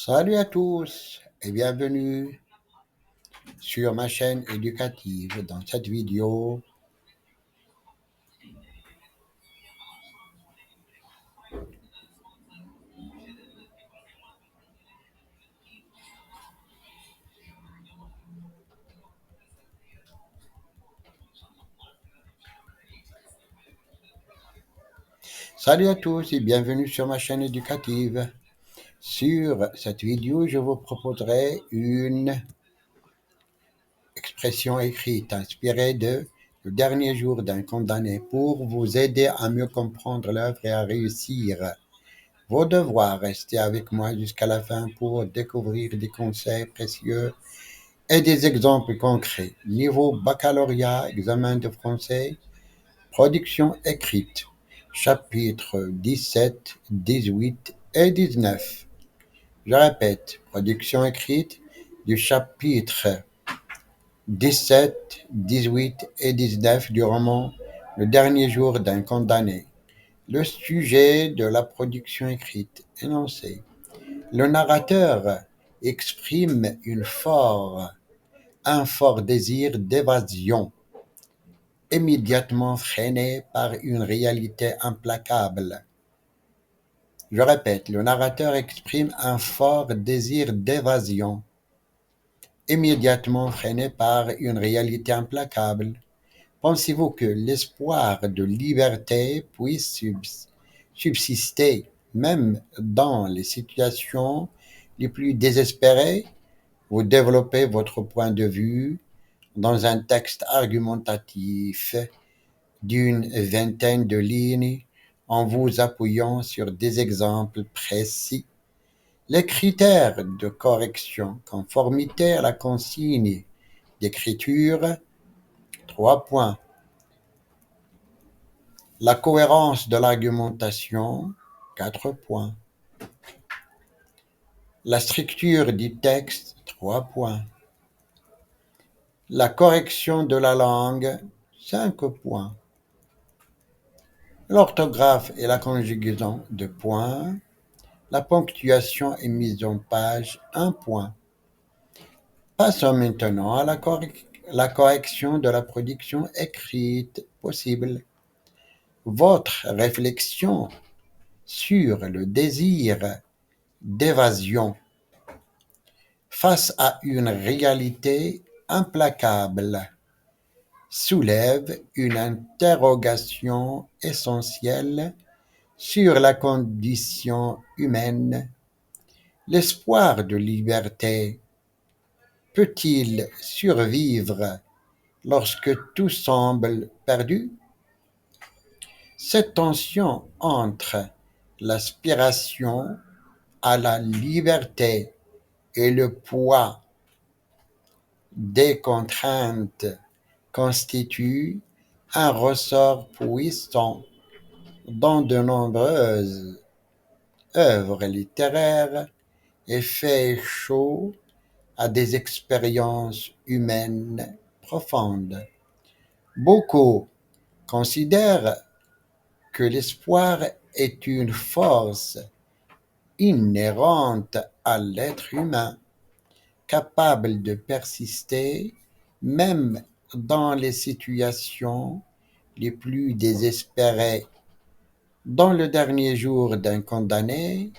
Salut à tous et bienvenue sur ma chaîne éducative. Dans cette vidéo, salut à tous et bienvenue sur ma chaîne éducative. Sur cette vidéo, je vous proposerai une expression écrite inspirée de Le dernier jour d'un condamné pour vous aider à mieux comprendre l'œuvre et à réussir vos devoirs. Restez avec moi jusqu'à la fin pour découvrir des conseils précieux et des exemples concrets. Niveau baccalauréat, examen de français, production écrite. Chapitres 17, 18 et 19. Je répète, production écrite du chapitre 17, 18 et 19 du roman Le dernier jour d'un condamné. Le sujet de la production écrite énoncé. Le narrateur exprime un fort désir d'évasion, immédiatement freiné par une réalité implacable. Je répète, le narrateur exprime un fort désir d'évasion, immédiatement freiné par une réalité implacable. Pensez-vous que l'espoir de liberté puisse subsister même dans les situations les plus désespérées? Vous développez votre point de vue dans un texte argumentatif d'une vingtaine de lignes en vous appuyant sur des exemples précis. Les critères de correction, conformité à la consigne d'écriture, 3 points. La cohérence de l'argumentation, 4 points. La structure du texte, 3 points. La correction de la langue, 5 points. L'orthographe et la conjugaison, 2 points. La ponctuation et mise en page, 1 point. Passons maintenant à la correction de la production écrite possible. Votre réflexion sur le désir d'évasion face à une réalité implacable soulève une interrogation essentielle sur la condition humaine. L'espoir de liberté peut-il survivre lorsque tout semble perdu? Cette tension entre l'aspiration à la liberté et le poids des contraintes constitue un ressort puissant dans de nombreuses œuvres littéraires et fait écho à des expériences humaines profondes. Beaucoup considèrent que l'espoir est une force inhérente à l'être humain, capable de persister même dans les situations les plus désespérées. Dans le dernier jour d'un condamné,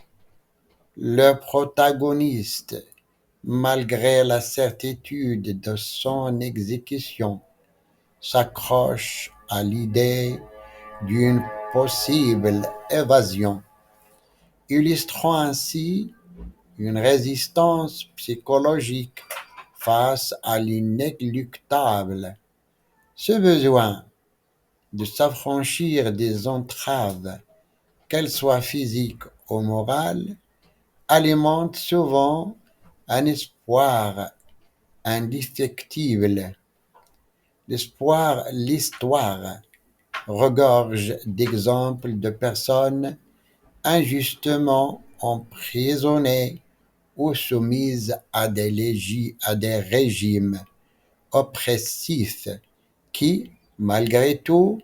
le protagoniste, malgré la certitude de son exécution, s'accroche à l'idée d'une possible évasion, illustrant ainsi une résistance psychologique face à l'inéluctable. Ce besoin de s'affranchir des entraves, qu'elles soient physiques ou morales, alimente souvent un espoir indéfectible. L'histoire regorge d'exemples de personnes injustement emprisonnées ou soumises à des régimes oppressifs qui, malgré tout,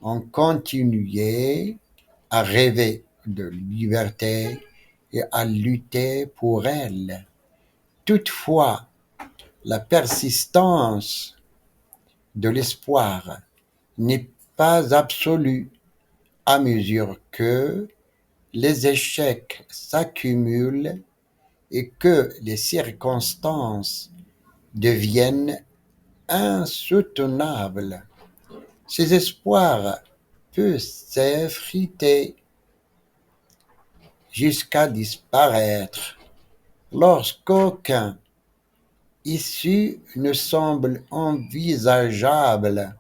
ont continué à rêver de liberté et à lutter pour elle. Toutefois, la persistance de l'espoir n'est pas absolue à mesure que les échecs s'accumulent et que les circonstances deviennent insoutenables. Ces espoirs peuvent s'effriter jusqu'à disparaître lorsqu'aucun issue ne semble envisageable.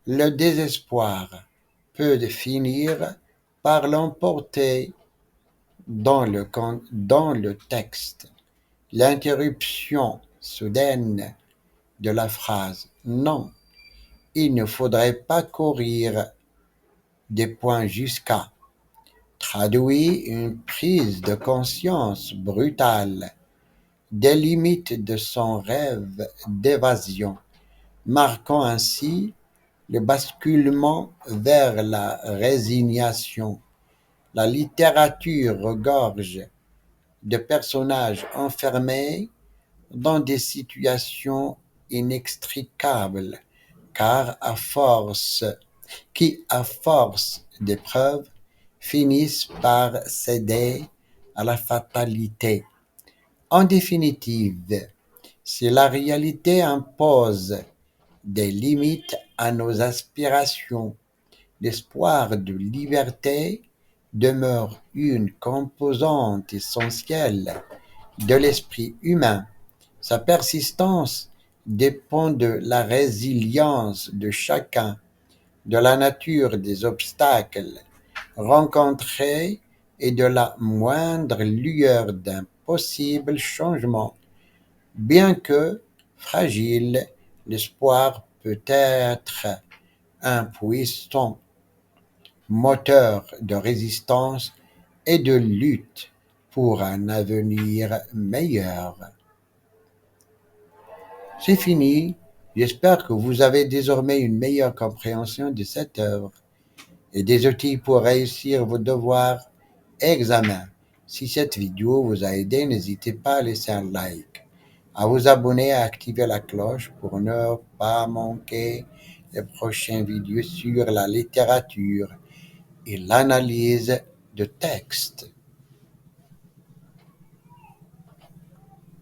Le désespoir peut finir par l'emporter dans le texte. L'interruption soudaine de la phrase «Non, il ne faudrait pas courir des points jusqu'à» traduit une prise de conscience brutale des limites de son rêve d'évasion, marquant ainsi le basculement vers la résignation. La littérature regorge de personnages enfermés dans des situations inextricables, car qui, à force d'épreuves, finissent par céder à la fatalité. En définitive, si la réalité impose des limites à nos aspirations, l'espoir de liberté demeure une composante essentielle de l'esprit humain. Sa persistance dépend de la résilience de chacun, de la nature des obstacles rencontrés et de la moindre lueur d'un possible changement. Bien que fragile, l'espoir peut être un puissant moteur de résistance et de lutte pour un avenir meilleur. C'est fini. J'espère que vous avez désormais une meilleure compréhension de cette œuvre et des outils pour réussir vos devoirs et examens. Si cette vidéo vous a aidé, n'hésitez pas à laisser un like, à vous abonner et à activer la cloche pour ne pas manquer les prochaines vidéos sur la littérature et l'analyse de textes.